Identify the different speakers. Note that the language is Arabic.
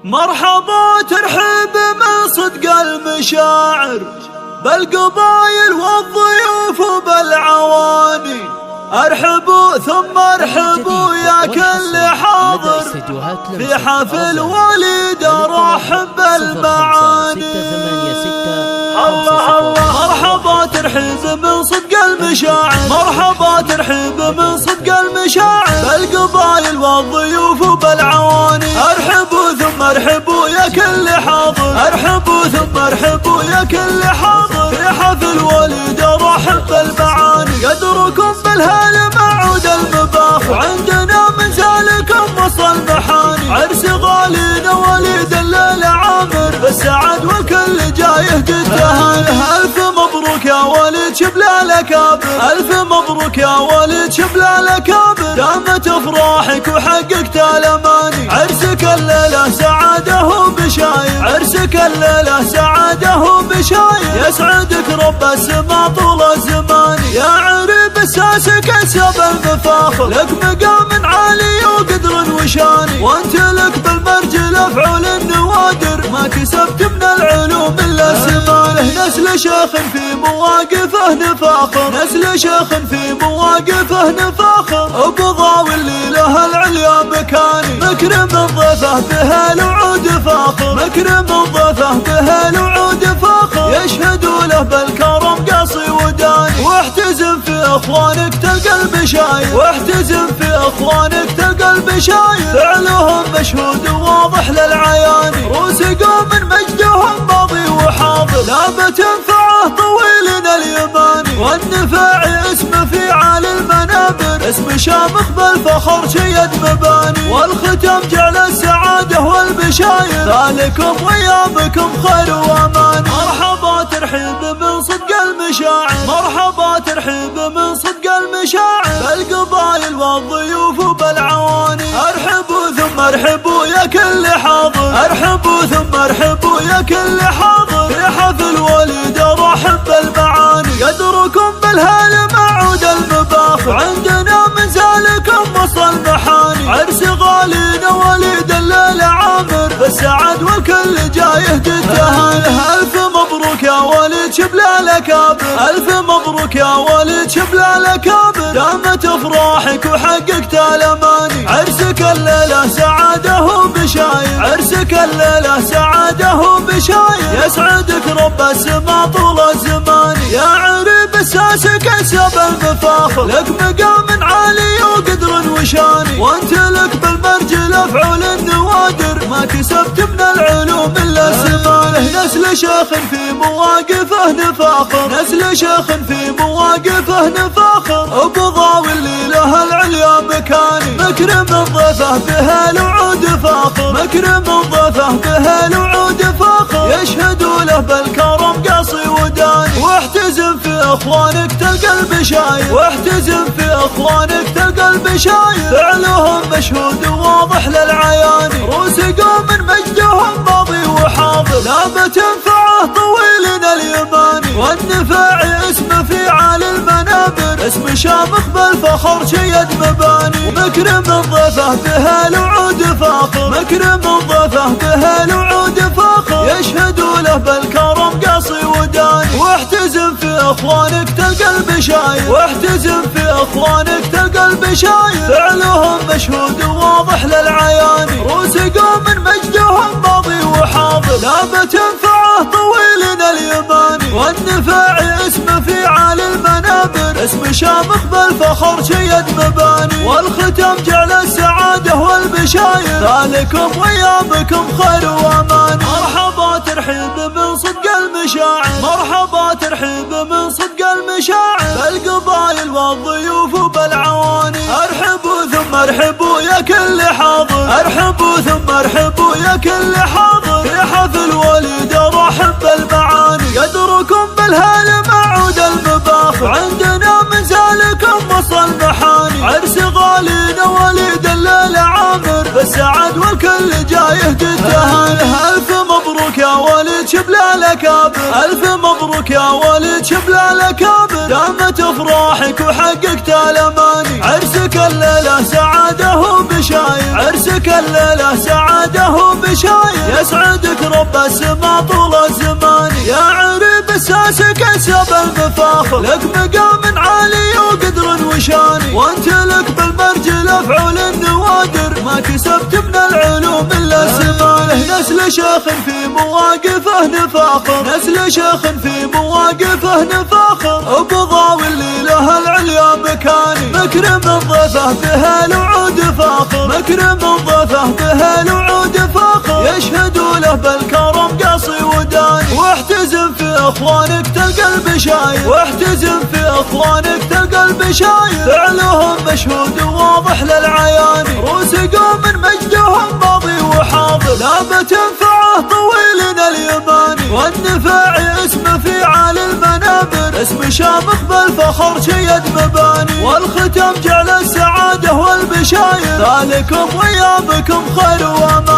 Speaker 1: مرحبا ترحب من صدق المشاعر بالقبايل والضيوف وبالعواني. ارحبوا ثم ارحبوا يا كل حاضر في حفل وليد رحب المعاني. الله الله مرحبا ترحب من صدق المشاعر، مرحبا ترحب من صدق المشاعر بالقبايل والضيوف وبالعواني. ارحبوا ثم ارحبوا يا كل حاضر، ارحبوا ثم ارحبوا يا كل حاضر في حفل وليد رحب المعاني. قدركم بالهال معود المباخ وعندنا من ذلكم وصل محاني. عرس غالينا وليد الليلة عامر بالسعد والكل جاي يهدي التهاني. الف مبروك يا وليد شبل الاكابر، الف مبروك يا وليد شبل الاكابر، دامت افراحك وحققت الاماني. عرسك الليلة سعاده وبشاير، عرسك الليلة سعاده وبشاير، يسعدك رب السما طول الزمان. يا عريب الساس كسب المفاخر، لك مقام عالي وقدر وشاني، وانت لك بالمرجل افعل النوادر، ما كسبت من العلوم الا سمانه. نسل شيخ في مواقفه نفاخر، نسل شيخ في مواقفه نفاخر، ابو اللي له العليا مكاني. مكرم ضيفه به الوعود فاخر، مكرم ضيفه به الوعود فاخر، يشهدوا له بالكرم قاصي وداني. واحتزم في اخوانك تلقى البشاير، واحتزم في اخوانك تلقى البشاير، فعلهم مشهود وواضح للعياني. روس قوم مجدهم ماضي وحاضر، لا بتنفعه طويلنا اليماني. والنفاعي اسم في عالي المنابر، اسم شامخ بالفخر شيد مباني. والختم جعل السعادة والبشاير، ذلكم ويامكم خير وامان. مرحبا ترحيب من صدق المشاعر، مرحبا ترحيب من صدق المشاعر بالقبايل والضيوف وبالعواني. ارحبوا ثم ارحبوا يا كل حاضر، ارحبوا ثم ارحبوا يا كل حاضر في حفل وليد رحب المعاني. قدركم بالهال معود المباخ وعندنا من ذلكم وصل محاني. عرس غالينا وليد الليلة عامر بالسعد والكل جاي يهدي التهاني. الف مبروك يا وليد شبل الاكابر، الف مبروك يا وليد شبل الاكابر، دامت افراحك وحققت الاماني. عرسك الليلة سعاده وبشاير، عرسك الليلة سعاده وبشاير، يسعدك رب السما طول الزمان. يا عريب الساس كسب المفاخر، لك مقام عالي وقدر وشاني، وانت لك بالمرجل افعل النوادر، ما كسبت من العلوم الا سمانه. نسل شيخ في مواقفه نفاخر، نسل شيخ في مواقفه نفاخر، ابو اللي له العليا مكاني. مكرم ضيفه به الوعود فاخر، مكرم ضيفه به الوعود فاخر، يشهدوا له بالكرم قاصي وداني. واحتزم في اخوانك تلقى البشاير، واحتزم في اخوانك تلقى البشاير، فعلهم مشهود وواضح للعياني. روس قوم مجدهم ماضي وحاضر، لا بتنفعه طويلنا اليماني. والنفاعي اسم في عالي المنابر، اسم شامخ بالفخر شيد مباني. مكرم ضيفه به الوعود فاخر، مكرم ضيفه به الوعود فاخر، يشهدوا له بالكرم قاصي وداني. واحتزم في اخوانك تلقى البشاير، واحتزم في اخوانك تلقى البشاير، فعلهم مشهود وواضح للعياني. روس قوم مجدهم ماضي وحاضر، لا بتنفعه طويلنا اليماني. والنفاعي اسم في عالي المنابر، اسم شامخ بالفخر شيد مباني. والختم جعل السعادة والبشاير، ذلكم ويامكم خير وامان. مرحبا ترحيب من صدق المشاعر، مرحبا ترحيب من صدق المشاعر بالقبايل والضيوف وبالعواني. ارحبوا ثم ارحبوا يا كل حاضر، ارحبوا ثم ارحبوا يا كل حاضر في حفل وليد رحب المعاني. قدركم بالهال معود المباخ وعندنا من ذلكم وصل محاني. عرس غالينا وليد الليلة عامر بالسعد والكل جاي يهدي التهاني. الف مبروك يا وليد شبل الاكابر، الف مبروك يا وليد شبل الاكابر، دامت افراحك وحققت الاماني. عرسك الليلة سعاده وبشاير، عرسك الليلة سعاده وبشاير، البشاير، يسعدك رب السما طول الزمان. يا عريب الساسك انسب المفاخر، لك مقام عالي وقدر وشان، وانت لك بالمرجل افعل النوادر، ما كسبت من العلوم الا السمان. نسل شيخ في مواقفه نفاخر، نسل شيخ في مواقفه نفاخر، ابو ضاوي اللي له العليا مكاني، مكرم ضيفه به الوعود فاخر، مكرم ضيفه به الوعود فاخر، يشهدوا له بالكرم قاصي وداني. واحتزم في اخوانك تلقى البشاير، واحتزم في اخوانك تلقى البشاير، فعلهم مشهود وواضح للعيان، روس قوم مجدهم ماضي وحاضر، لا بتنفعه طويلنا اليماني، والنفاعي اسمه في عالي المنابر، اسم شامخ بالفخر شيد مباني، والختم جعل السعادة والبشاير، ذلكم ويابكم خير وامان.